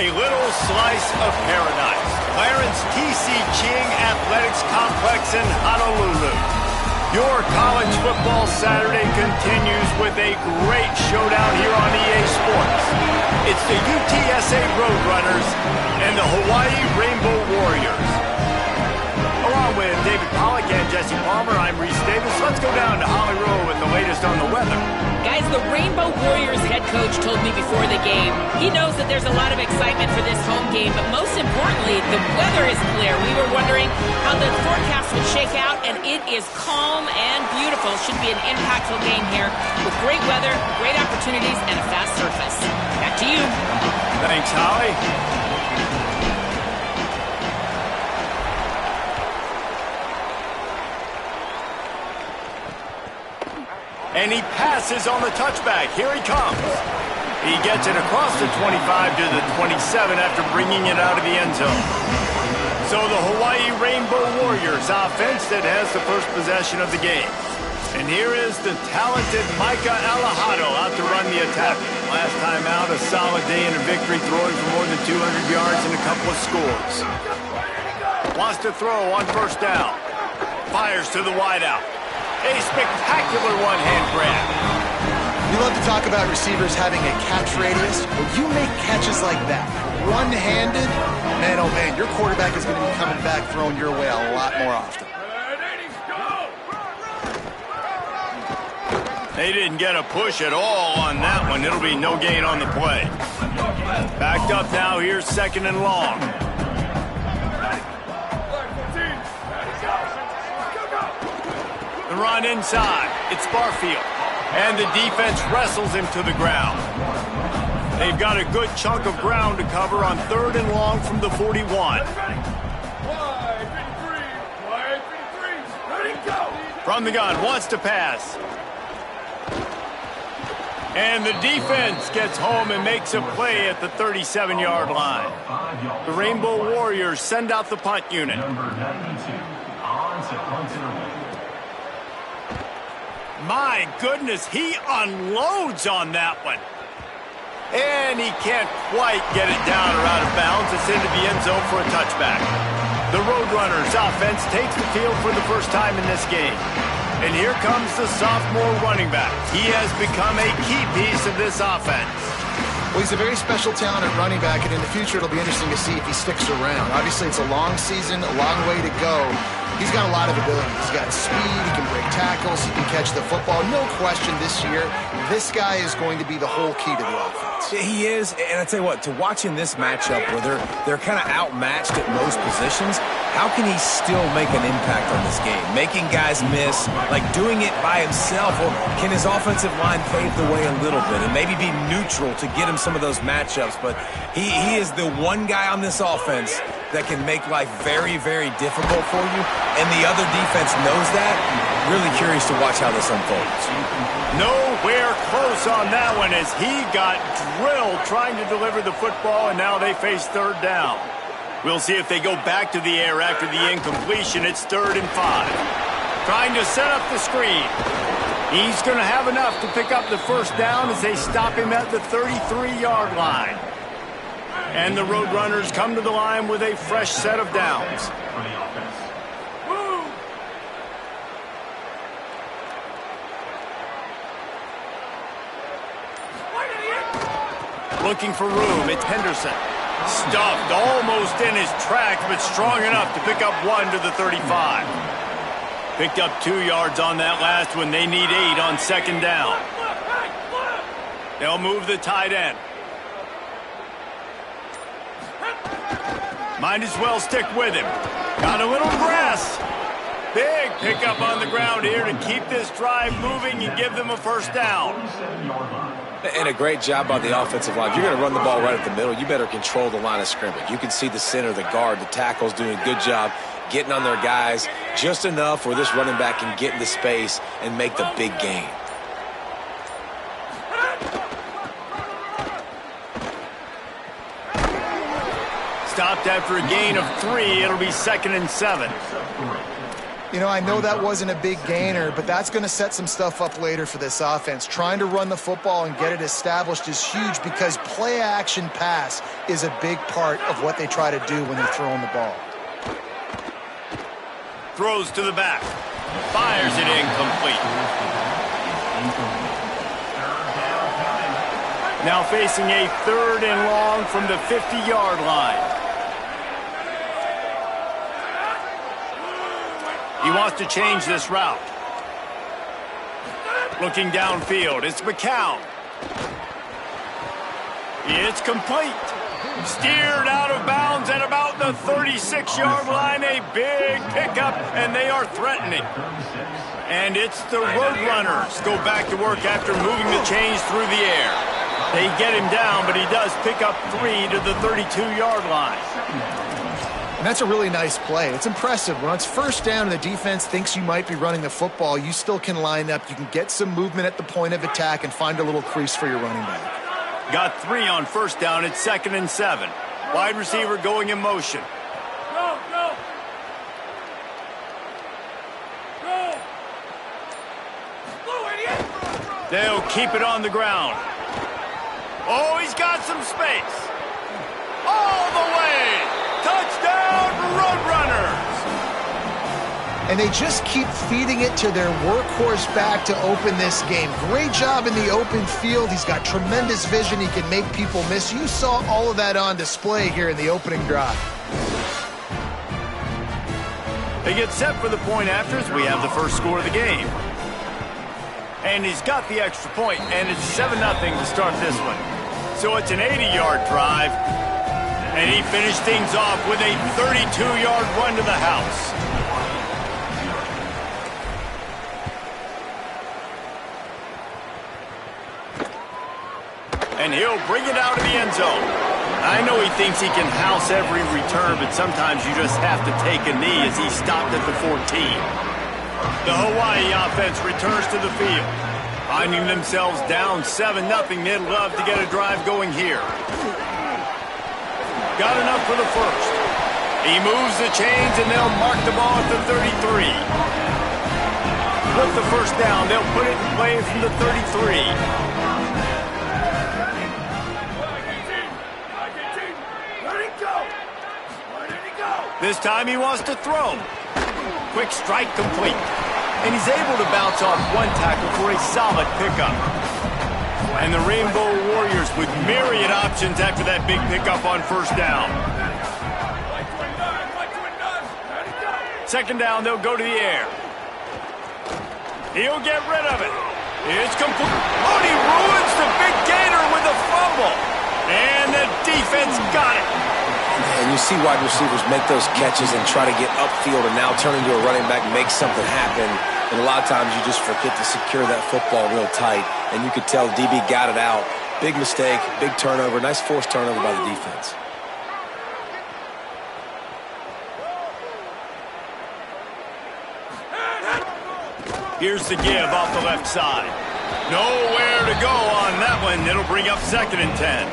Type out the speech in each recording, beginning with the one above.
a little slice of paradise. Clarence T.C. Ching Athletics Complex in Honolulu. Your college football Saturday continues with a great showdown here on EA Sports. It's the UTSA Roadrunners and the Hawaii Rainbow Warriors. Along with David Pollack and Jesse Palmer, I'm Reese Davis. Let's go down to Holly Rowe with the latest on the weather. Guys, the Rainbow Warriors head coach told me before the game, he knows that there's a lot of excitement for this home game, but most importantly, the weather is clear. We were wondering how the forecast would shake out, and it is calm and beautiful. Should be an impactful game here with great weather, great opportunities, and a fast surface. Back to you. Thanks, Holly. And he passes on the touchback. Here he comes. He gets it across the 25 to the 27 after bringing it out of the end zone. So the Hawaii Rainbow Warriors offense that has the first possession of the game. And here is the talented Micah Alejado out to run the attack. Last time out, a solid day in a victory, throwing for more than 200 yards and a couple of scores. Wants to throw on first down. Fires to the wideout. A spectacular one-hand grab. We love to talk about receivers having a catch radius. When you make catches like that, one-handed, man, oh man, your quarterback is going to be coming back throwing your way a lot more often. They didn't get a push at all on that one. It'll be no gain on the play. Backed up now. Here's second and long. The run inside. It's Barfield. And the defense wrestles him to the ground. They've got a good chunk of ground to cover on third and long from the 41. From the gun, wants to pass. And the defense gets home and makes a play at the 37-yard line. The Rainbow Warriors send out the punt unit. My goodness, he unloads on that one. And he can't quite get it down or out of bounds. It's into the end zone for a touchback. The Roadrunners offense takes the field for the first time in this game. And here comes the sophomore running back. He has become a key piece of this offense. Well, he's a very special talented running back, and in the future it'll be interesting to see if he sticks around. Obviously, it's a long season, a long way to go. He's got a lot of ability. He's got speed, he can break tackles, he can catch the football. No question this year, this guy is going to be the whole key to the offense. He is, and I tell you what, to watch in this matchup where they're kind of outmatched at most positions, how can he still make an impact on this game? Making guys miss, like doing it by himself, or can his offensive line pave the way a little bit and maybe be neutral to get him some of those matchups? But he is the one guy on this offense that can make life very, very difficult for you, and the other defense knows that. Really curious to watch how this unfolds. Nowhere close on that one as he got drilled trying to deliver the football, and now they face third down. We'll see if they go back to the air after the incompletion. It's 3rd and 5. Trying to set up the screen. He's going to have enough to pick up the first down as they stop him at the 33-yard line. And the Roadrunners come to the line with a fresh set of downs. Looking for room, it's Henderson. Stuffed almost in his tracks, but strong enough to pick up 1 to the 35. Picked up 2 yards on that last one. They need 8 on second down. They'll move the tight end. Might as well stick with him. Got a little grass. Big pickup on the ground here to keep this drive moving and give them a first down. And a great job by the offensive line. If you're going to run the ball right at the middle, you better control the line of scrimmage. You can see the center, the guard, the tackles doing a good job getting on their guys just enough where this running back can get into space and make the big gain. Stopped after a gain of 3. It'll be 2nd and 7. You know, I know that wasn't a big gainer, but that's going to set some stuff up later for this offense. Trying to run the football and get it established is huge because play-action pass is a big part of what they try to do when they're throwing the ball. Throws to the back. Fires it incomplete. Now facing a 3rd and long from the 50-yard line. He wants to change this route. Looking downfield, it's McCown. It's complete. Steered out of bounds at about the 36-yard line. A big pickup, and they are threatening. And it's the Roadrunners go back to work after moving the chains through the air. They get him down, but he does pick up 3 to the 32-yard line. And that's a really nice play. It's impressive. When it's first down and the defense thinks you might be running the football, you still can line up. You can get some movement at the point of attack and find a little crease for your running back. Got 3 on first down. It's 2nd and 7. Wide receiver going in motion. Go, go. Go. Go, idiot. They'll keep it on the ground. Oh, he's got some space. All the way. Touchdown, Roadrunners! And they just keep feeding it to their workhorse back to open this game. Great job in the open field. He's got tremendous vision. He can make people miss. You saw all of that on display here in the opening drive. They get set for the point afters. We have the first score of the game. And he's got the extra point, and it's 7-0 to start this one. So it's an 80-yard drive. And he finished things off with a 32-yard run to the house. And he'll bring it out of the end zone. I know he thinks he can house every return, but sometimes you just have to take a knee as he stopped at the 14. The Hawaii offense returns to the field. Finding themselves down 7-0, they'd love to get a drive going here. Got enough for the first. He moves the chains, and they'll mark the ball at the 33. With the first down, they'll put it in play from the 33. This time he wants to throw. Quick strike complete. And he's able to bounce off one tackle for a solid pickup. And the Rainbow Warriors with myriad options after that big pickup on first down. Second down, they'll go to the air. He'll get rid of it. It's complete. Oh, he ruins the big gainer with a fumble. And the defense got it. And you see wide receivers make those catches and try to get upfield and now turn into a running back, make something happen. And a lot of times you just forget to secure that football real tight. And you could tell DB got it out. Big mistake, big turnover, nice forced turnover by the defense. Here's the give off the left side. Nowhere to go on that one. It'll bring up 2nd and 10.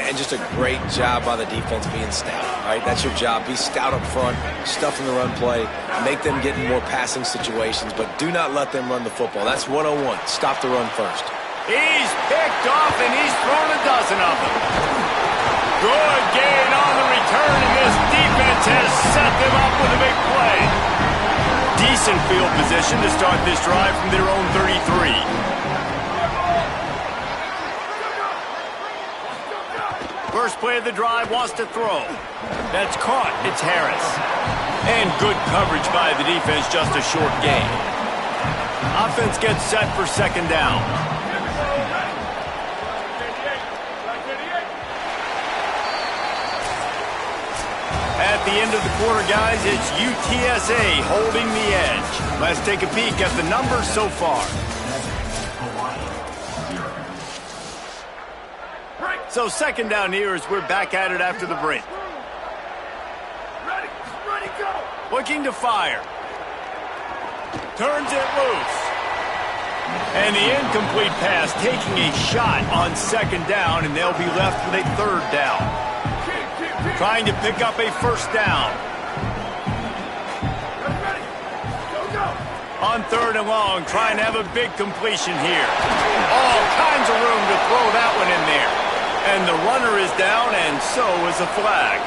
And just a great job by the defense being stout, right? That's your job. Be stout up front, stuff in the run play, make them get in more passing situations, but do not let them run the football. That's 101. Stop the run first. He's picked off, and he's thrown a dozen of them. Good gain on the return, and this defense has set them up with a big play. Decent field position to start this drive from their own 33. First play of the drive, wants to throw. That's caught. It's Harris. And good coverage by the defense, just a short gain. Offense gets set for second down. At the end of the quarter, guys, it's UTSA holding the edge. Let's take a peek at the numbers so far. So second down here as we're back at it after the break. Ready, go. Looking to fire. Turns it loose. And the incomplete pass taking a shot on second down, and they'll be left with a third down. Trying to pick up a first down. On 3rd and long, trying to have a big completion here. All kinds of room to throw that one in there. And the runner is down, and so is the flag.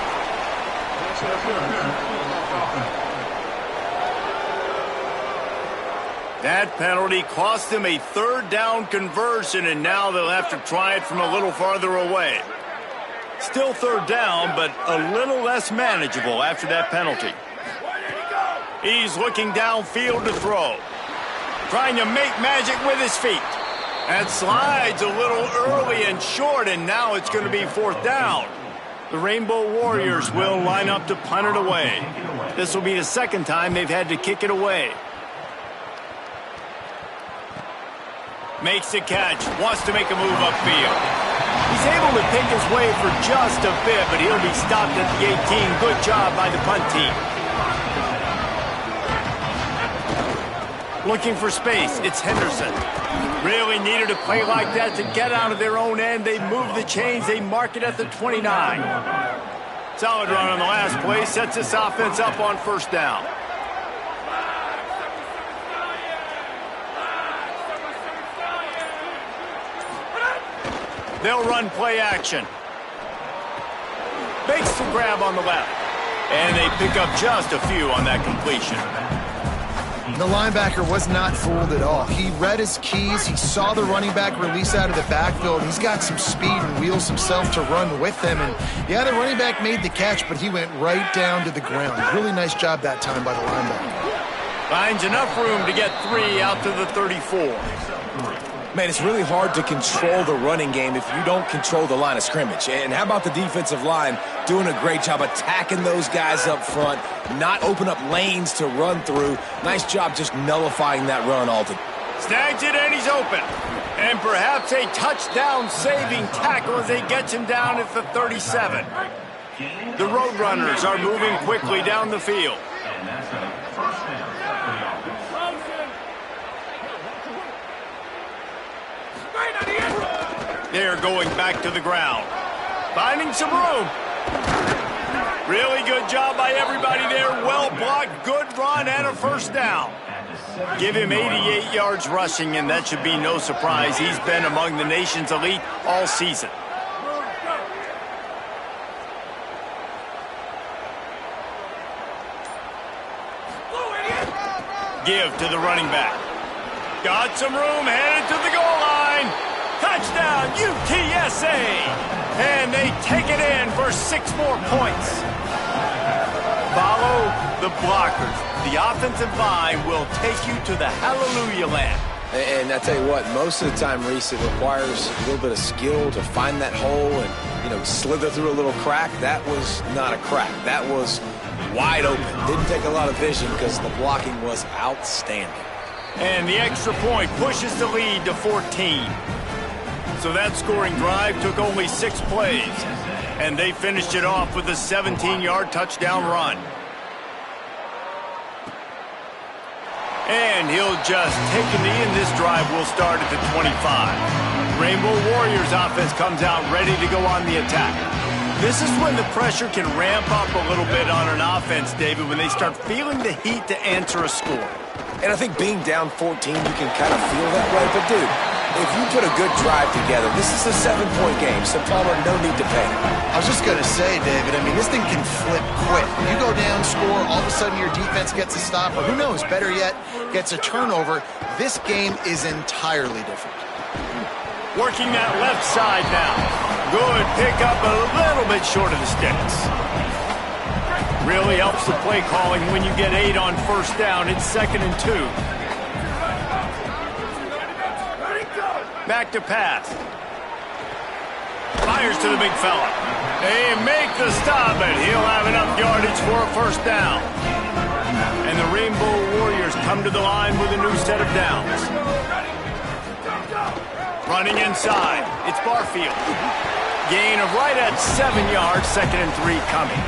That penalty cost him a 3rd down conversion, and now they'll have to try it from a little farther away. Still 3rd down, but a little less manageable after that penalty. He's looking downfield to throw. Trying to make magic with his feet. That slides a little early and short, and now it's going to be 4th down. The Rainbow Warriors will line up to punt it away. This will be the 2nd time they've had to kick it away. Makes the catch, wants to make a move upfield. He's able to pick his way for just a bit, but he'll be stopped at the 18. Good job by the punt team. Looking for space, it's Henderson. Really needed a play like that to get out of their own end. They move the chains, they mark it at the 29. Solid run on the last play, sets this offense up on 1st down. They'll run play action. Makes the grab on the left. And they pick up just a few on that completion. The linebacker was not fooled at all. He read his keys. He saw the running back release out of the backfield. He's got some speed and wheels himself to run with them. And, yeah, the running back made the catch, but he went right down to the ground. Really nice job that time by the linebacker. Finds enough room to get 3 out to the 34. Man, it's really hard to control the running game if you don't control the line of scrimmage. And how about the defensive line doing a great job attacking those guys up front, not open up lanes to run through. Nice job just nullifying that run altogether. Snags it and he's open. And perhaps a touchdown-saving tackle as they get him down at the 37. The Roadrunners are moving quickly down the field. They're going back to the ground. Finding some room. Really good job by everybody there. Well blocked, good run, and a 1st down. Give him 88 yards rushing, and that should be no surprise. He's been among the nation's elite all season. Give to the running back. Got some room, headed to the goal line. Touchdown, UTSA! And they take it in for 6 more points. Follow the blockers. The offensive line will take you to the hallelujah land. And I tell you what, most of the time, Reese, it requires a little bit of skill to find that hole and, slither through a little crack. That was not a crack. That was wide open. Didn't take a lot of vision because the blocking was outstanding. And the extra point pushes the lead to 14. So that scoring drive took only 6 plays. And they finished it off with a 17-yard touchdown run. And he'll just take a knee, and this drive will start at the 25. Rainbow Warriors offense comes out ready to go on the attack. This is when the pressure can ramp up a little bit on an offense, David, when they start feeling the heat to answer a score. And I think being down 14, you can kind of feel that way. But, dude, if you put a good drive together, this is a 7-point game, so Palmer, no need to panic. I was just going to say, David, I mean, this thing can flip quick. You go down, score, all of a sudden your defense gets a stop, or who knows, better yet, gets a turnover. This game is entirely different. Working that left side now. Good pickup, a little bit short of the sticks. Really helps the play calling when you get 8 on 1st down. It's 2nd and 2. Back to pass. Fires to the big fella. They make the stop, and he'll have enough yardage for a 1st down. And the Rainbow Warriors come to the line with a new set of downs. Running inside. It's Barfield. Gain of right at 7 yards. 2nd and 3 coming.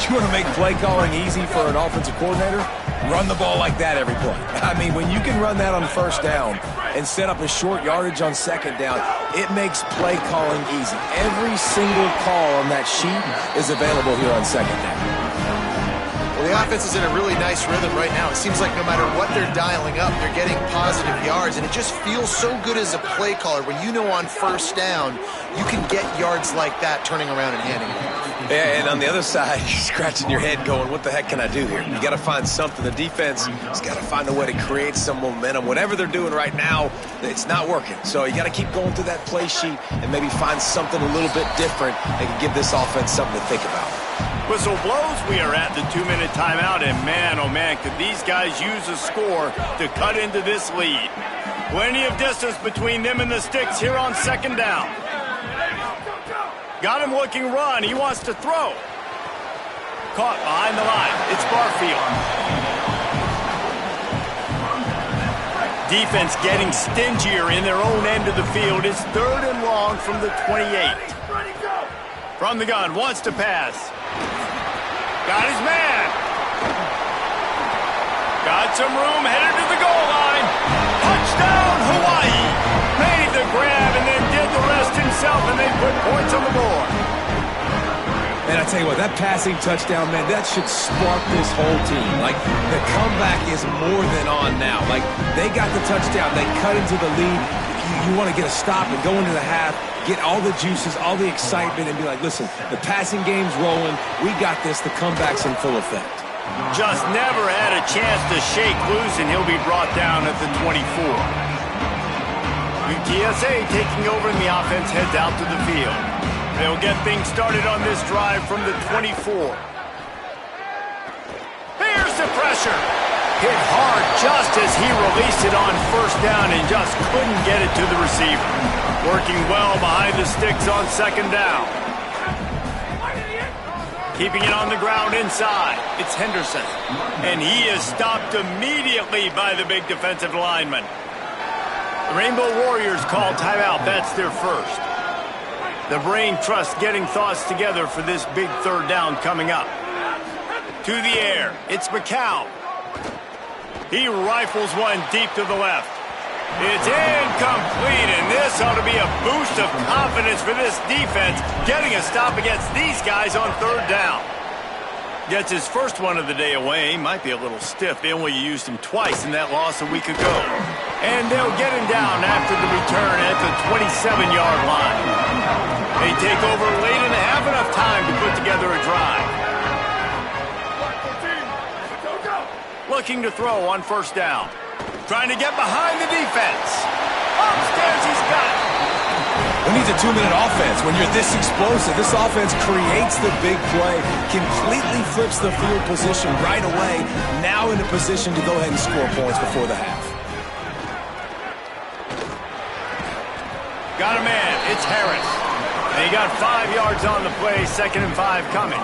You want to make play calling easy for an offensive coordinator? Run the ball like that every play. I mean, when you can run that on 1st down and set up a short yardage on 2nd down, it makes play calling easy. Every single call on that sheet is available here on 2nd down. Well, the The offense is in a really nice rhythm right now. It seems like no matter what they're dialing up, they're getting positive yards, and it just feels so good as a play caller when you know on first down you can get yards like that turning around and handing it off. Yeah, and on the other side, you're scratching your head going, what the heck can I do here? You got to find something. The defense has got to find a way to create some momentum. Whatever they're doing right now, it's not working. So you got to keep going through that play sheet and maybe find something a little bit different that can give this offense something to think about. Whistle blows. We are at the 2-minute timeout, and man, oh man, could these guys use a score to cut into this lead. Plenty of distance between them and the sticks here on second down. Got him looking run. He wants to throw. Caught behind the line. It's Barfield. Defense getting stingier in their own end of the field. It's 3rd and long from the 28. From the gun, wants to pass. Got his man. Got some room, headed to the goal line. Touchdown, Hawaii. Made the grab and then did the rest himself, and they put points on the board. And I tell you what, that passing touchdown, man, that should spark this whole team. Like, the comeback is more than on now. Like, they got the touchdown. They cut into the lead. You want to get a stop and go into the half, get all the juices, all the excitement, and be like, listen, the passing game's rolling. We got this. The comeback's in full effect. Just never had a chance to shake loose, and he'll be brought down at the 24. UTSA taking over, and the offense heads out to the field. They'll get things started on this drive from the 24. Here's the pressure. Hit hard just as he released it on first down and just couldn't get it to the receiver. Working well behind the sticks on second down. Keeping it on the ground inside. It's Henderson. And he is stopped immediately by the big defensive lineman. The Rainbow Warriors call timeout. That's their first. The brain trust getting thoughts together for this big 3rd down coming up. To the air. It's McCown. He rifles one deep to the left. It's incomplete, and this ought to be a boost of confidence for this defense, getting a stop against these guys on 3rd down. Gets his first one of the day away. Might be a little stiff. They only used him twice in that loss a week ago. And they'll get him down after the return at the 27-yard line. They take over late and have enough time to put together a drive. Looking to throw on first down. Trying to get behind the defense. Upstairs, he's got it. We need a 2-minute offense. When you're this explosive, this offense creates the big play, completely flips the field position right away, now in a position to go ahead and score points before the half. Got a man. It's Harris. And he got 5 yards on the play, 2nd and 5 coming.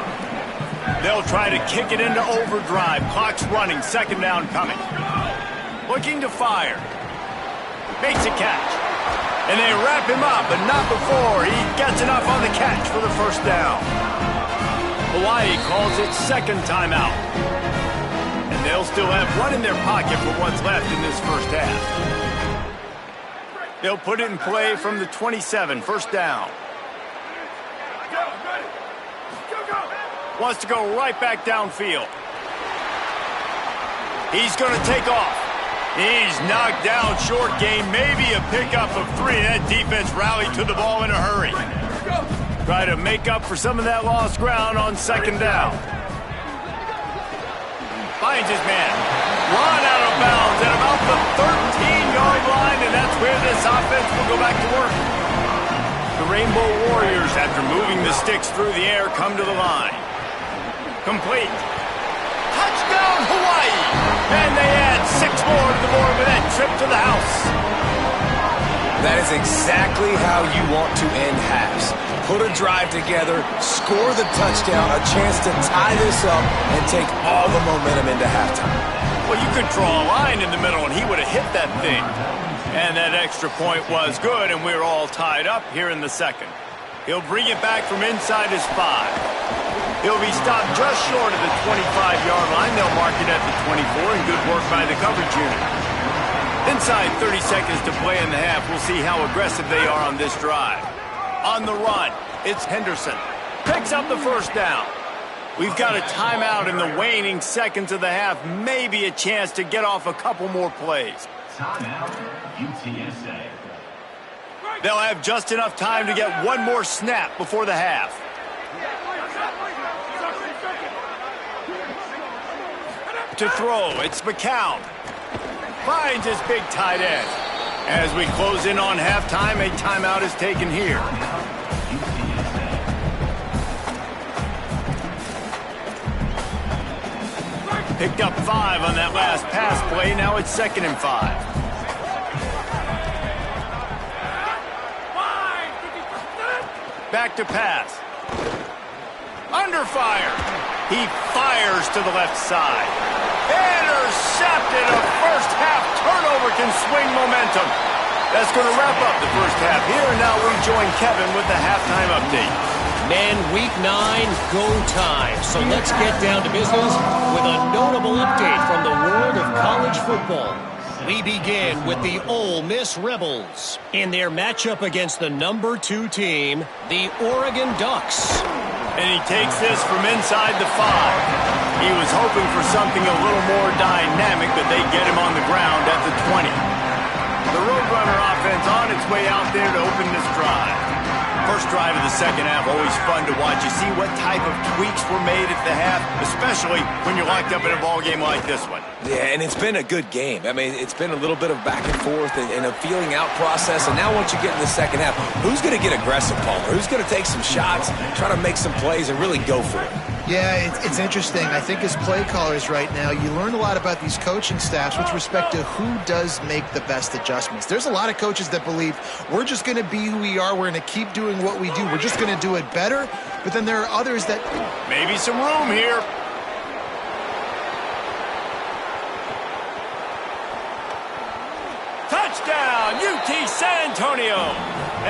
They'll try to kick it into overdrive. Clock's running, 2nd down coming. Looking to fire. Makes a catch. And they wrap him up, but not before he gets enough on the catch for the first down. Hawaii calls it 2nd timeout. And they'll still have one in their pocket for what's left in this first half. They'll put it in play from the 27, 1st down. Wants to go right back downfield. He's going to take off. He's knocked down short game, maybe a pickup of 3. That defense rallied to the ball in a hurry. Try to make up for some of that lost ground on 2nd down. Finds his man. Run out of bounds at about the 13-yard line, and that's where this offense will go back to work. The Rainbow Warriors, after moving the sticks through the air, come to the line. Complete. Touchdown, Hawaii! And they add 6 more to the board with that trip to the house. That is exactly how you want to end halves. Put a drive together, score the touchdown, a chance to tie this up, and take all the momentum into halftime. Well, you could draw a line in the middle, and he would have hit that thing. And that extra point was good, and we're all tied up here in the 2nd. He'll bring it back from inside his 5. He'll be stopped just short of the 25-yard line. They'll mark it at the 24, and good work by the coverage unit. Inside 30 seconds to play in the half. We'll see how aggressive they are on this drive. On the run, it's Henderson. Picks up the 1st down. We've got a timeout in the waning seconds of the half. Maybe a chance to get off a couple more plays. Timeout, UTSA. They'll have just enough time to get one more snap before the half. To throw, it's McCown. Finds his big tight end. As we close in on halftime, a timeout is taken here. Picked up 5 on that last pass play. Now it's 2nd and 5. Back to pass. Under fire. He fires to the left side. Intercepted. A first half turnover can swing momentum. That's going to wrap up the first half here. And now we join Kevin with the halftime update. Men, week 9, go time. So let's get down to business with a notable update from the world of college football. We begin with the Ole Miss Rebels in their matchup against the number 2 team, the Oregon Ducks. And he takes this from inside the 5. He was hoping for something a little more dynamic, but they get him on the ground at the 20. The Roadrunner offense on its way out there to open this drive. First drive of the second half, always fun to watch. You see what type of tweaks were made at the half, especially when you're locked up in a ball game like this one. Yeah, and it's been a good game. I mean, it's been a little bit of back and forth and a feeling out process. And now once you get in the second half, who's going to get aggressive, Palmer? Who's going to take some shots, try to make some plays, and really go for it? Yeah, it's interesting. I think as play callers right now, you learn a lot about these coaching staffs with respect to who does make the best adjustments. There's a lot of coaches that believe we're just going to be who we are. We're going to keep doing what we do. We're just going to do it better. But then there are others that... Maybe some room here. Touchdown, UT San Antonio.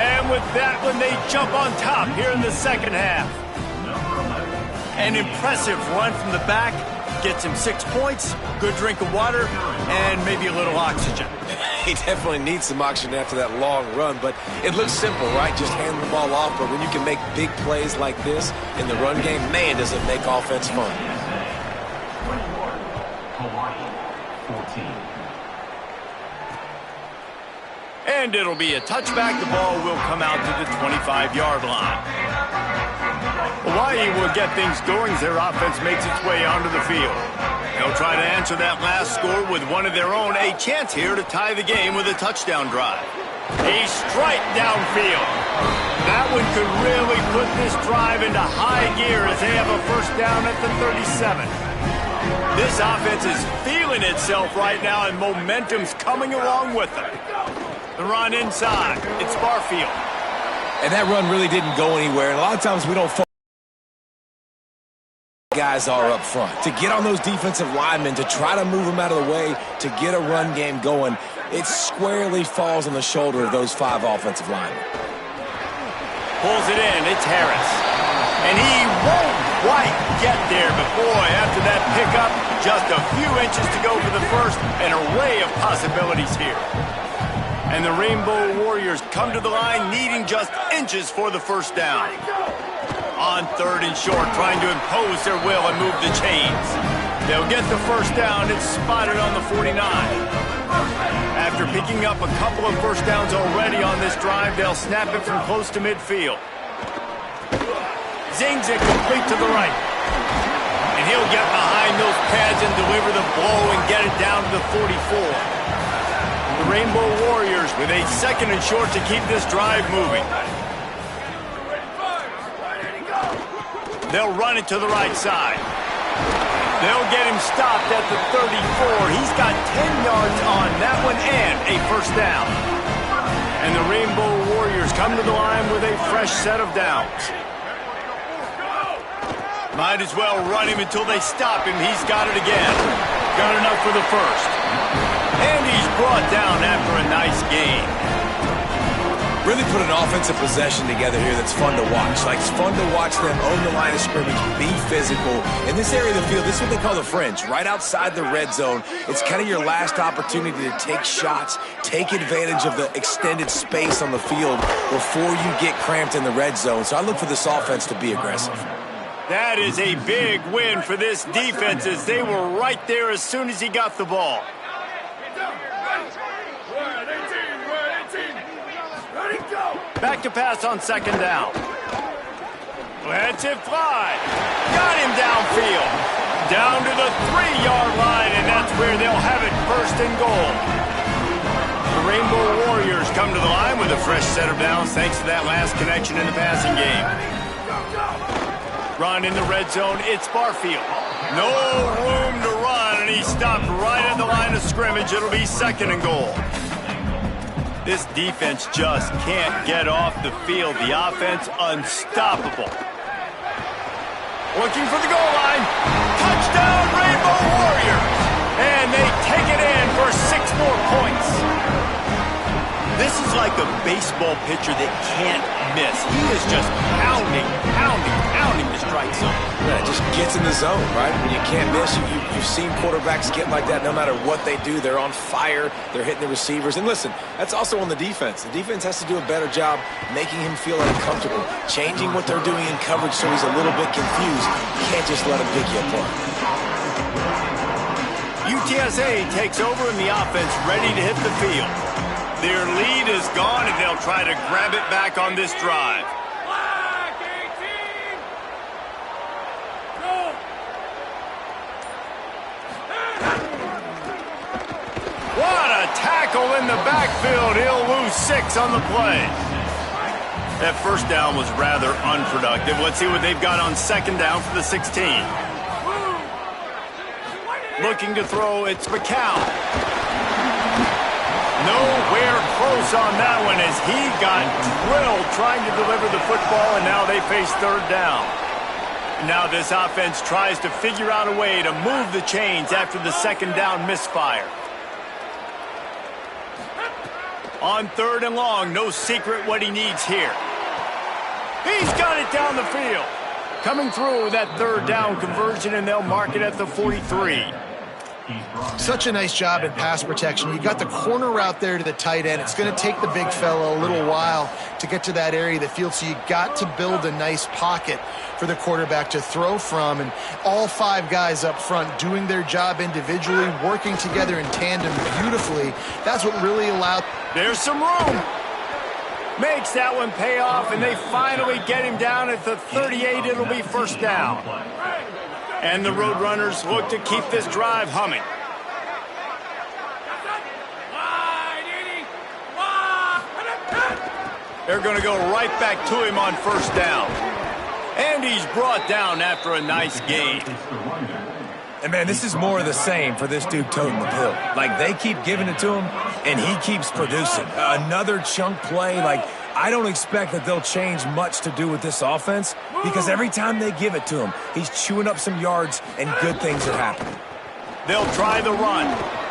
And with that one, they jump on top here in the second half. An impressive run from the back. Gets him 6 points, good drink of water, and maybe a little oxygen. He definitely needs some oxygen after that long run, but it looks simple, right? Just hand the ball off, but when you can make big plays like this in the run game, man, does it make offense fun. Hawaii, 14. And it'll be a touchback. The ball will come out to the 25-yard line. Hawaii will get things going as their offense makes its way onto the field. They'll try to answer that last score with one of their own. A chance here to tie the game with a touchdown drive. A strike downfield. That one could really put this drive into high gear as they have a first down at the 37. This offense is feeling itself right now, and momentum's coming along with them. The run inside. It's Barfield. And that run really didn't go anywhere. And a lot of times we don't focus guys are up front. To get on those defensive linemen, to try to move them out of the way, to get a run game going, it squarely falls on the shoulder of those 5 offensive linemen. Pulls it in. It's Harris. And he won't quite get there. But, boy, after that pickup, just a few inches to go for the first. An array of possibilities here. And the Rainbow Warriors come to the line needing just inches for the first down. On 3rd and short, trying to impose their will and move the chains. They'll get the first down. It's spotted on the 49. After picking up a couple of first downs already on this drive, they'll snap it from close to midfield. Zings it complete to the right. And he'll get behind those pads and deliver the blow and get it down to the 44. The Rainbow Warriors with a 2nd and short to keep this drive moving. They'll run it to the right side. They'll get him stopped at the 34. He's got 10 yards on that one and a first down. And the Rainbow Warriors come to the line with a fresh set of downs. Might as well run him until they stop him. He's got it again. Got enough for the first. And he's brought down after a nice gain. Really put an offensive possession together here that's fun to watch. Like, it's fun to watch them own the line of scrimmage, be physical. In this area of the field, this is what they call the fringe, right outside the red zone. It's kind of your last opportunity to take shots, take advantage of the extended space on the field before you get cramped in the red zone. So I look for this offense to be aggressive. That is a big win for this defense as they were right there as soon as he got the ball. Back to pass on second down. Lets it fly. Got him downfield. Down to the 3-yard line, and that's where they'll have it first and goal. The Rainbow Warriors come to the line with a fresh set of downs thanks to that last connection in the passing game. Run in the red zone, it's Barfield. No room to run, and he stopped right at the line of scrimmage. It'll be second and goal. This defense just can't get off the field. The offense unstoppable. Looking for the goal line. Touchdown, Rainbow Warriors. And they take it in for 6 more points. This is like a baseball pitcher that can't miss. He is just pounding the strike zone. Yeah, it just gets in the zone, right? When you can't miss, you've seen quarterbacks get like that no matter what they do. They're on fire. They're hitting the receivers. And listen, that's also on the defense. The defense has to do a better job making him feel uncomfortable, changing what they're doing in coverage so he's a little bit confused. You can't just let him pick you apart. UTSA takes over and the offense ready to hit the field. Their lead is gone, and they'll try to grab it back on this drive. What a tackle in the backfield. He'll lose 6 on the play. That first down was rather unproductive. Let's see what they've got on second down for the 16. Looking to throw, it's McCown. Nowhere close on that one as he got drilled trying to deliver the football, and now they face third down. Now this offense tries to figure out a way to move the chains after the second down misfire. On third and long, no secret what he needs here. He's got it down the field. Coming through with that third down conversion, and they'll mark it at the 43. Such a nice job in pass protection. You got the corner route there to the tight end. It's going to take the big fella a little while to get to that area of the field, so you got to build a nice pocket for the quarterback to throw from. And all 5 guys up front doing their job individually, working together in tandem beautifully. That's what really allowed. There's some room. Makes that one pay off, and they finally get him down at the 38. It'll be first down. And the Roadrunners look to keep this drive humming. They're going to go right back to him on first down. And he's brought down after a nice gain. And, man, this is more of the same for this dude toting the pill. Like, they keep giving it to him, and he keeps producing. Another chunk play, like, I don't expect that they'll change much to do with this offense because every time they give it to him, he's chewing up some yards and good things are happening. They'll try the run.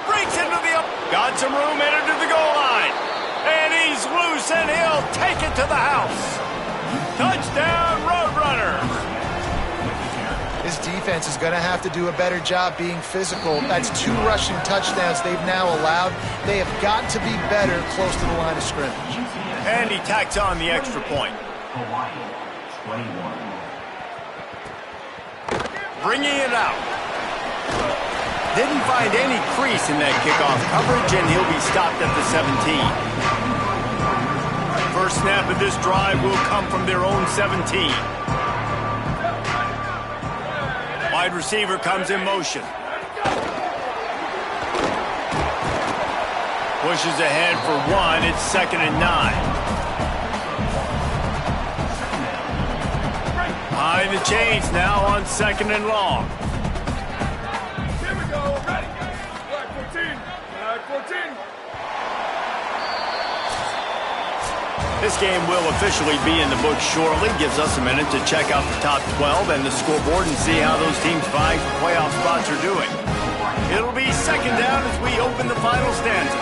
Breaks into the up. Got some room, entered to the goal line. And he's loose, and he'll take it to the house. Touchdown, Roadrunners. This defense is going to have to do a better job being physical. That's 2 rushing touchdowns they've now allowed. They have got to be better close to the line of scrimmage. And he tacks on the extra point. Bringing it out. Didn't find any crease in that kickoff coverage, and he'll be stopped at the 17. First snap of this drive will come from their own 17. Wide receiver comes in motion. Pushes ahead for 1. It's 2nd and 9. High the chains now on 2nd and long. Here we go. Ready. Flag 14. Flag 14. This game will officially be in the books shortly. Gives us a minute to check out the top 12 and the scoreboard and see how those teams vying for playoff spots are doing. It'll be second down as we open the final stanza.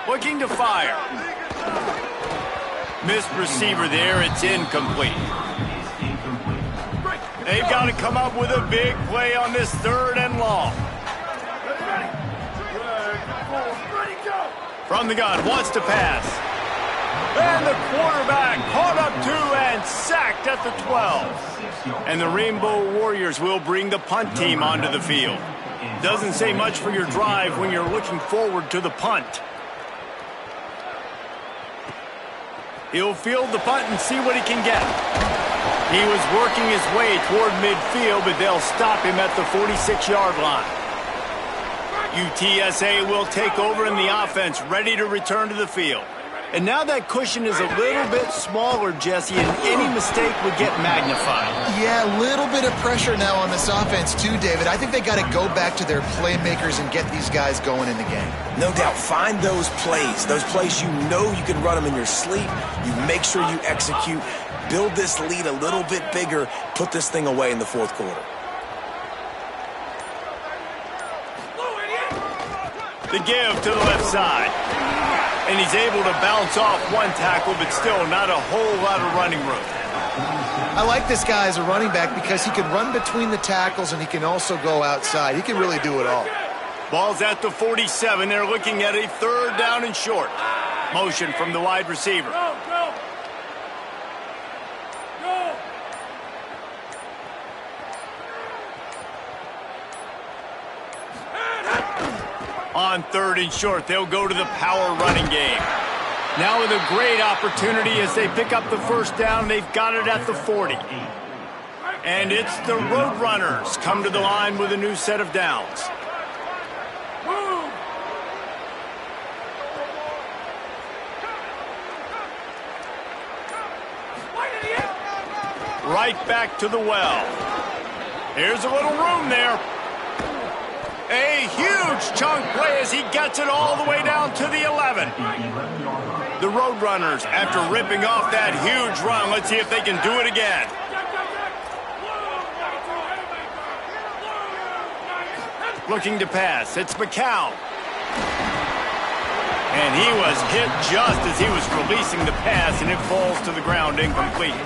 Looking to fire. Missed receiver there. It's incomplete. They've got to come up with a big play on this 3rd and long. Ready, go. From the gun, wants to pass. And the quarterback caught up to and sacked at the 12. And the Rainbow Warriors will bring the punt team onto the field. Doesn't say much for your drive when you're looking forward to the punt. He'll field the punt and see what he can get. He was working his way toward midfield, but they'll stop him at the 46-yard line. UTSA will take over in the offense, ready to return to the field. And now that cushion is a little bit smaller, Jesse, and any mistake would get magnified. Yeah, a little bit of pressure now on this offense too, David. I think they got to go back to their playmakers and get these guys going in the game. No doubt. Find those plays you know you can run them in your sleep. You make sure you execute. Build this lead a little bit bigger. Put this thing away in the fourth quarter. The give to the left side. And he's able to bounce off one tackle, but still not a whole lot of running room. I like this guy as a running back because he can run between the tackles and he can also go outside. He can really do it all. Ball's at the 47. They're looking at a third down and short. Motion from the wide receiver. Go, go. Go. On third and short, they'll go to the power running game. Now with a great opportunity as they pick up the first down, they've got it at the 40. And it's the Roadrunners come to the line with a new set of downs. Right back to the well. Here's a little room there. A huge chunk play as he gets it all the way down to the 11. The Roadrunners, after ripping off that huge run, let's see if they can do it again. Looking to pass, it's McCown. And he was hit just as he was releasing the pass, and it falls to the ground incomplete.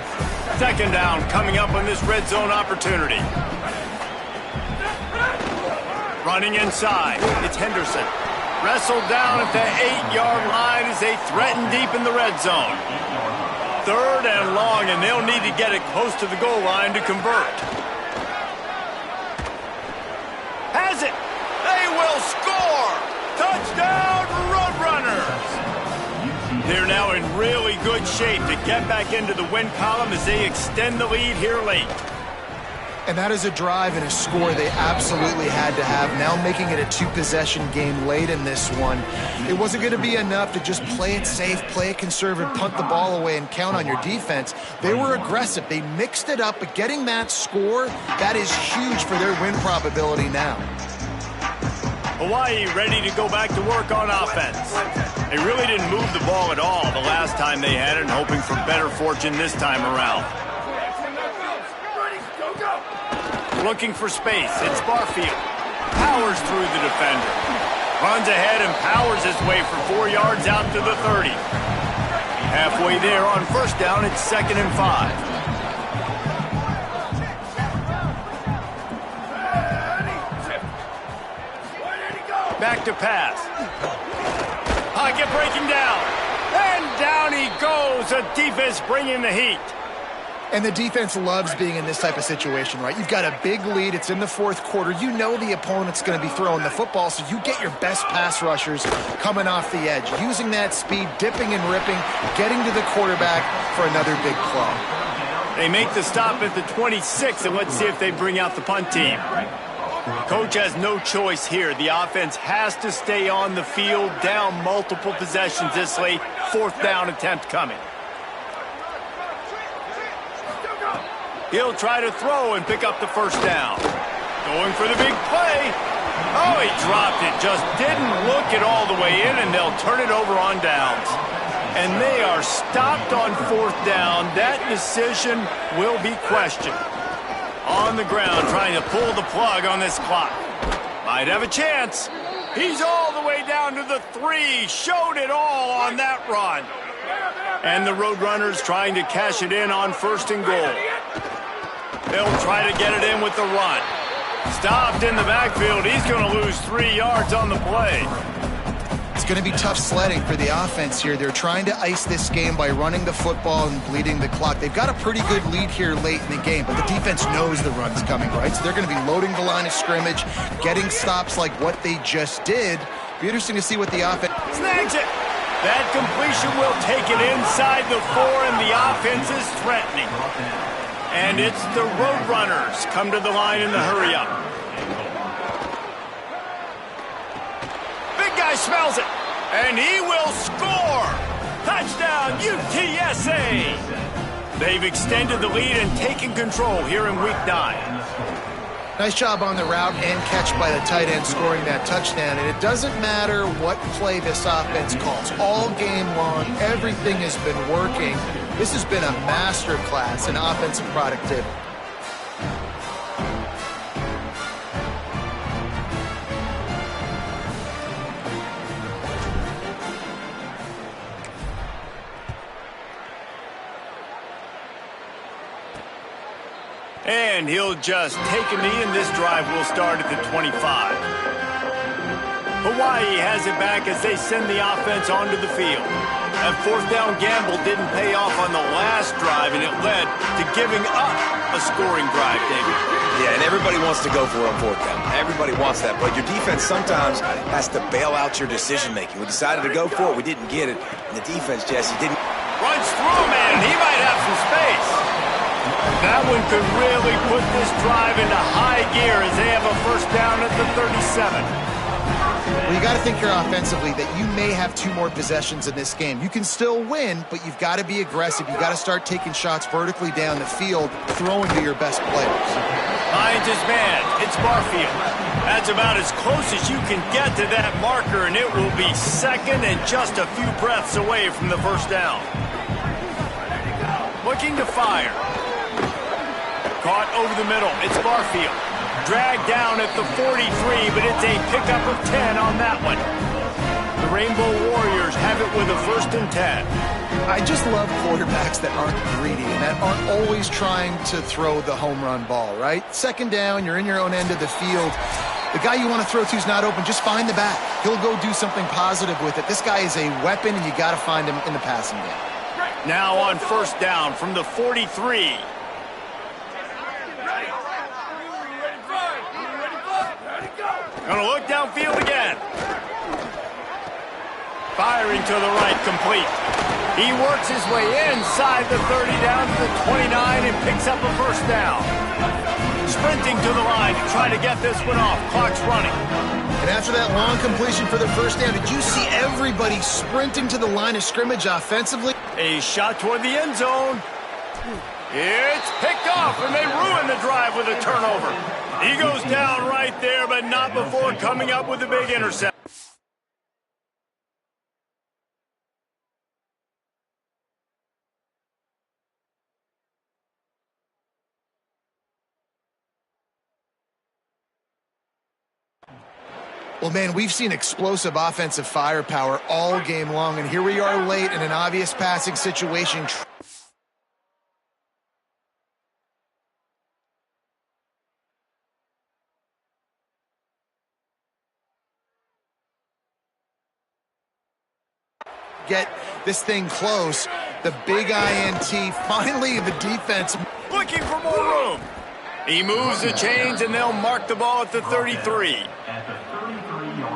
Second down coming up on this red zone opportunity. Running inside, it's Henderson. Wrestled down at the 8-yard line as they threaten deep in the red zone. Third and long, and they'll need to get it close to the goal line to convert. Has it! They will score! Touchdown, Roadrunners! They're now in really good shape to get back into the win column as they extend the lead here late. And that is a drive and a score they absolutely had to have. Now making it a two-possession game late in this one. It wasn't going to be enough to just play it safe, play it conservative, punt the ball away, and count on your defense. They were aggressive. They mixed it up, but getting that score, that is huge for their win probability now. Hawaii ready to go back to work on offense. They really didn't move the ball at all the last time they had it, and hoping for better fortune this time around. Looking for space, it's Barfield. Powers through the defender. Runs ahead and powers his way for 4 yards out to the 30. Halfway there on first down, it's 2nd and 5. Back to pass. Pocket breaking down. And down he goes. The defense bringing the heat. And the defense loves being in this type of situation, right? You've got a big lead. It's in the fourth quarter. You know the opponent's going to be throwing the football, so you get your best pass rushers coming off the edge, using that speed, dipping and ripping, getting to the quarterback for another big play. They make the stop at the 26, and let's see if they bring out the punt team. Coach has no choice here. The offense has to stay on the field, down multiple possessions this late. Fourth down attempt coming. He'll try to throw and pick up the first down. Going for the big play. Oh, he dropped it. Just didn't look it all the way in, and they'll turn it over on downs. And they are stopped on fourth down. That decision will be questioned. On the ground, trying to pull the plug on this clock. Might have a chance. He's all the way down to the 3. Showed it all on that run. And the Roadrunners trying to cash it in on 1st and goal. They'll try to get it in with the run. Stopped in the backfield. He's going to lose 3 yards on the play. It's going to be tough sledding for the offense here. They're trying to ice this game by running the football and bleeding the clock. They've got a pretty good lead here late in the game, but the defense knows the run's coming, right? So they're going to be loading the line of scrimmage, getting stops like what they just did. Be interesting to see what the offense... Snags it. That completion will take it inside the 4, and the offense is threatening. And it's the Roadrunners come to the line in the hurry-up. Big guy smells it, and he will score. Touchdown, UTSA. They've extended the lead and taken control here in Week 9. Nice job on the route and catch by the tight end scoring that touchdown. And it doesn't matter what play this offense calls. All game long, everything has been working. This has been a master class in offensive productivity. And he'll just take a knee, and this drive will start at the 25. Hawaii has it back as they send the offense onto the field. That fourth down gamble didn't pay off on the last drive, and it led to giving up a scoring drive, David. Yeah, and everybody wants to go for it on fourth down. Everybody wants that, but your defense sometimes has to bail out your decision-making. We decided to go for it. We didn't get it. And the defense, Jesse, didn't... Runs through, man. He might have some space. That one could really put this drive into high gear as they have a first down at the 37. Well, you got to think here offensively that you may have 2 more possessions in this game. You can still win, but you've got to be aggressive. You've got to start taking shots vertically down the field, throwing to your best players. Lions is man. It's Barfield. That's about as close as you can get to that marker, and it will be second and just a few breaths away from the first down. Looking to fire. Caught over the middle. It's Barfield. Dragged down at the 43, but it's a pickup of 10 on that one. The Rainbow Warriors have it with a 1st and 10. I just love quarterbacks that aren't greedy and that aren't always trying to throw the home run ball, right? Second down, you're in your own end of the field. The guy you want to throw to is not open. Just find the back. He'll go do something positive with it. This guy is a weapon, and you got to find him in the passing game. Now on first down from the 43. Gonna look downfield again. Firing to the right, complete. He works his way inside the 30 down to the 29 and picks up a first down. Sprinting to the line to try to get this one off. Clock's running. And after that long completion for the first down, did you see everybody sprinting to the line of scrimmage offensively? A shot toward the end zone. It's picked off, and they ruin the drive with a turnover. He goes down right there, but not before coming up with a big interception. Well, man, we've seen explosive offensive firepower all game long, and here we are late in an obvious passing situation. Get this thing close. The big INT. Finally, the defense Looking for more room. He moves the chains, and they'll mark the ball at the 33.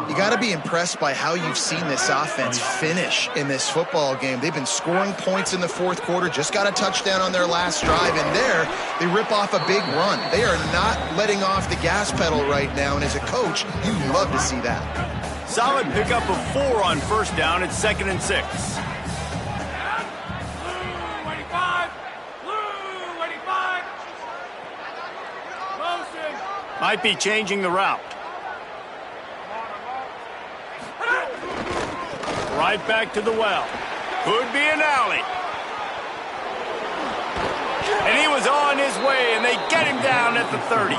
You got to be impressed by how you've seen this offense finish in this football game. They've been scoring points in the fourth quarter, just got a touchdown on their last drive, and there they rip off a big run. They are not letting off the gas pedal right now, and as a coach, you love to see that. Solid pickup of 4 on first down. It's 2nd and 6. Might be changing the route. Right back to the well. Could be an alley. And he was on his way, and they get him down at the 30.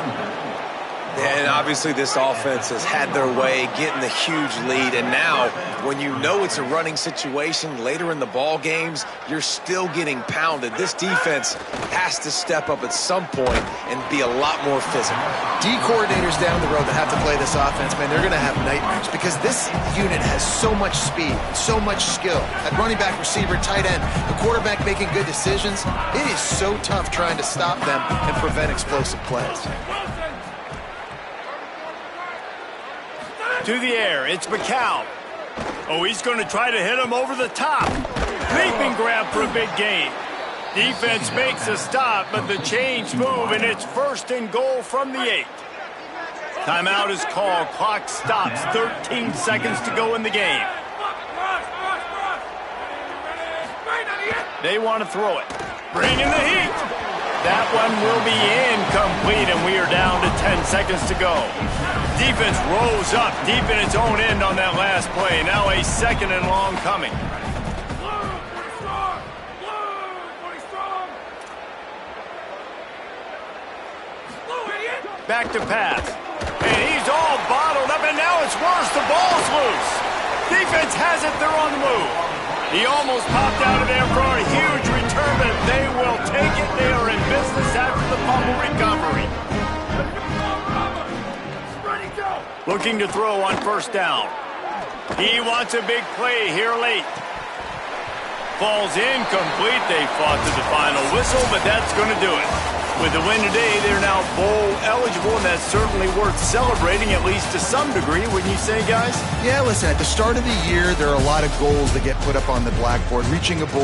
And obviously this offense has had their way, getting the huge lead. And now, when you know it's a running situation later in the ball games, you're still getting pounded. This defense has to step up at some point and be a lot more physical. D coordinators down the road that have to play this offense, man, they're going to have nightmares because this unit has so much speed, so much skill. At running back, receiver, tight end, the quarterback making good decisions, it is so tough trying to stop them and prevent explosive plays. To the air, it's McCown. Oh, he's going to try to hit him over the top. Leaping grab for a big gain. Defense makes a stop, but the chains move, and it's 1st and goal from the 8. Timeout is called. Clock stops. 13 seconds to go in the game. They want to throw it. Bring in the heat. That one will be incomplete, and we are down to 10 seconds to go. Defense rolls up deep in its own end on that last play. Now a 2nd and long coming. Back to pass. And he's all bottled up, and now it's worse. The ball's loose. Defense has it. They're on the move. He almost popped out of there for a huge return, but they will take it. They are in business after the fumble recovery. Looking to throw on 1st down. He wants a big play here late. Falls incomplete. They fought to the final whistle, but that's going to do it. With the win today, they're now bowl eligible, and that's certainly worth celebrating, at least to some degree, wouldn't you say, guys? Yeah, listen, at the start of the year, there are a lot of goals that get put up on the blackboard. Reaching a bowl